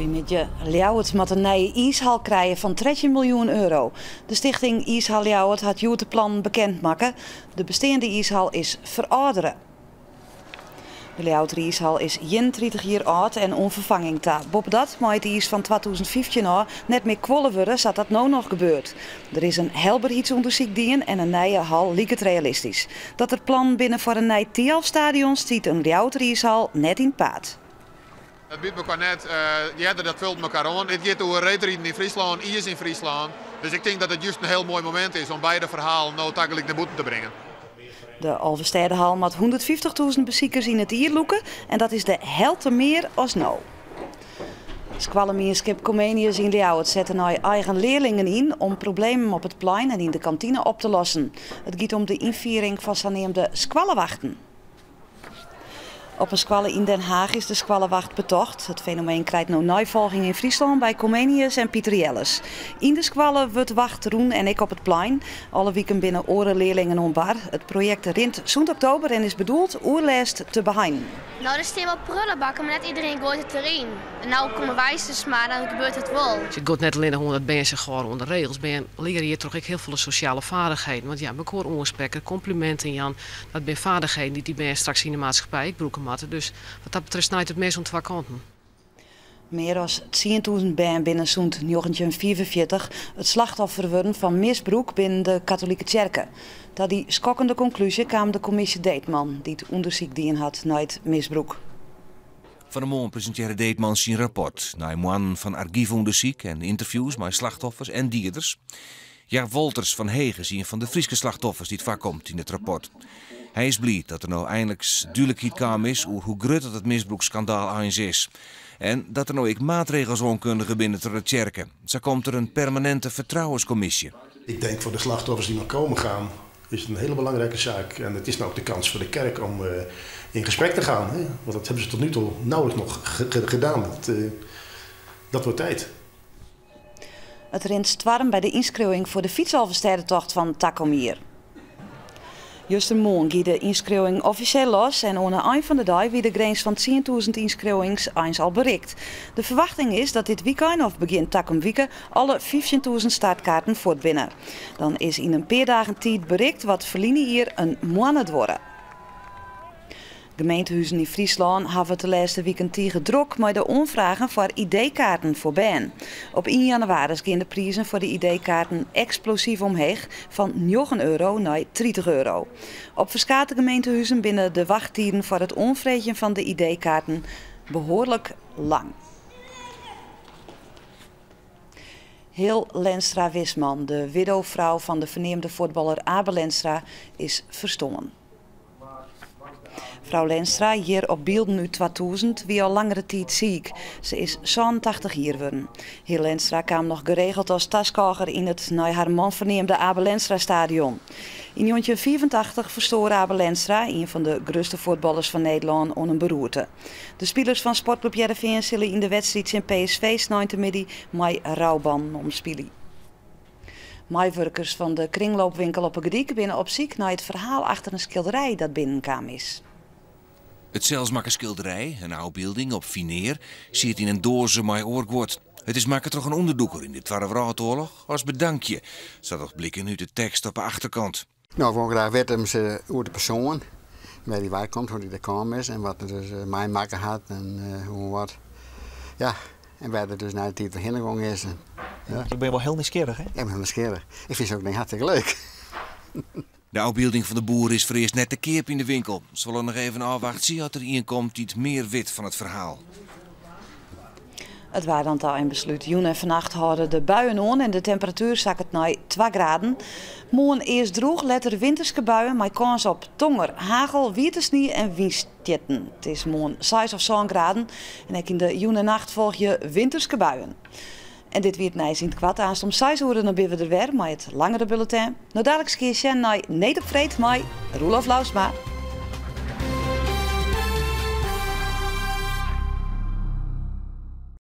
Goedemiddag. Ljouwert moet een nieuwe ijshal krijgen van 13 miljoen euro. De stichting Ijshal Ljouwert had het plan bekendmaken. De bestaande ijshal is verouderen. De Ljouwerter ijshal is 31 jaar oud en onvervanging ta. Boven dat moet het ijs van 2015 al net meer kwollen worden, zodat dat nou nog gebeurt. Er is een helderheidsonderzoek dien en een nieuwe hal lijkt het realistisch. Dat er plan binnen voor een nieuw Tialf-stadion stiet een Ljouwerter ijshal net in het paad. Het biedt elkaar net, dat vult elkaar aan. Het gaat over reetrieden in Friesland, ijs in Friesland. Dus ik denk dat het juist een heel mooi moment is om beide verhalen nou tagalijk naar boeten te brengen. De Alverstedehal met 150.000 bezoekers in het jaar loeken en dat is de helft meer als nou. Squallemierskip Comenius in Ljouwert zetten nu eigen leerlingen in om problemen op het plein en in de kantine op te lossen. Het gaat om de inviering van zogenaamde squallewachten. Op een squalle in Den Haag is de squallewacht betocht. Het fenomeen krijgt nu navolging in Friesland bij Comenius en Pieter Jelles. In de squalle wordt wacht Roen en ik op het plein. Alle weken binnen orenleerlingen onbar. Het project rint zo'n oktober en is bedoeld oerlijst te behinden. Nou, er staan wel prullenbakken, maar net iedereen gooit het erin. En nou komen wij dus maar, dan gebeurt het wel. Je gaat net alleen gewoon dat mensen gewoon onder regels. Leer je toch heel veel sociale vaardigheden. Want ja, we horen ongesprekken, complimenten Jan. Dat zijn vaardigheden die ben straks in de maatschappij gebruiken moeten. Dus wat dat betreft snijdt het meest om twee kanten. Meer dan 10.000 ben binnen zo'n 1944 het slachtoffer worden van misbruik binnen de katholieke kerken. Tot die schokkende conclusie kwam de commissie Deetman, die het onderzoek dien had naar het misbruik. Van de morgen presenteerde Deetman zijn rapport. Na een maand van archiefonderzoek en interviews met slachtoffers en dierders. Ja, Wolters van Hegen zien van de Friese slachtoffers die het voorkomt in het rapport. Hij is blij dat er nou eindelijk duidelijkheid kwam is hoe groot het misbruiksschandaal eens is. En dat er nou ook maatregels onkundigen binnen de kerken. Zo komt er een permanente vertrouwenscommissie. Ik denk voor de slachtoffers die nog komen gaan, is het een hele belangrijke zaak. En het is nou ook de kans voor de kerk om in gesprek te gaan. Hè? Want dat hebben ze tot nu toe nauwelijks nog gedaan. Dat wordt tijd. Het rint stwarm bij de inschrijving voor de fietsalverstedentocht van Takomier. Juist een morgen ging de inschrijving officieel los en aan het eind van de dag wie de grens van 10.000 inschrijvings eens al bereikt. De verwachting is dat dit weekend of begin Takom weekend alle 15.000 startkaarten voortbinnen. Dan is in een paar dagen tijd bereikt wat verliezen hier een maand worden. Gemeentehuizen in Friesland hebben het de laatste weekend druk met de onvragen voor ID-kaarten voor Ben. Op 1 januari gaan de prijzen voor de ID-kaarten explosief omhoog van 9 euro naar 30 euro. Op verschillende gemeentehuizen binnen de wachttijden voor het onvreten van de ID-kaarten behoorlijk lang. Heel Lenstra Wisman, de widowvrouw van de verneemde voetballer Abel Lenstra, is verstommen. Vrouw Lenstra, hier op beelden uit 2000, wie al langere tijd ziek. Ze is 87 jaar geworden. Heel Lenstra kwam nog geregeld als taskoger in het naar haar man verneemde Abel Lenstra stadion. In 1984 verstoor Abel Lenstra, een van de grootste voetballers van Nederland, aan een beroerte. De spelers van Sportclub Heerenveen zullen in de wedstrijd in PSV snijden met rouwbanden omspelen. Meewerkers van de kringloopwinkel op een Gediek binnen op ziek naar het verhaal achter een schilderij dat binnenkwam is. Het Zelsmakkerschilderij, een oude beelding op Fineer, zit in een doze met oorgwoord. Het is maken toch een onderdoeker in de Tweede Wereldoorlog als bedankje. Zat toch blikken uit de tekst op de achterkant. Nou, ik wil graag weten ze over de persoon, waar die waar komt, hoe die er kwam is en wat er dus mij maken had en hoe wat. Ja, en waar er dus naar de titel heen is. En, ja. Je bent wel heel nieuwsgierig, hè? Ik ben heel nieuwsgierig. Ik vind ze ook hartstikke leuk. De uitbeelding van de boer is voor eerst net de keer in de winkel. Ze zullen nog even afwachten, zie dat er iemand komt die het meer weet van het verhaal. Het was dan al een besluit. Joen en vannacht houden de buien aan en de temperatuur zakt het naar 2 graden. Morgen eerst droog, later winterse buien met kans op tonger, hagel, wietensnie en windstjetten. Het is morgen 6 of 7 graden en ook in de joen en nacht volg je winterse buien. En dit weer het nijs in het kwart aanst om 6 uur dan ben we er weer met het langere bulletin. Nou dadelijk keer je naar Nedervreed met Roelof Lausma.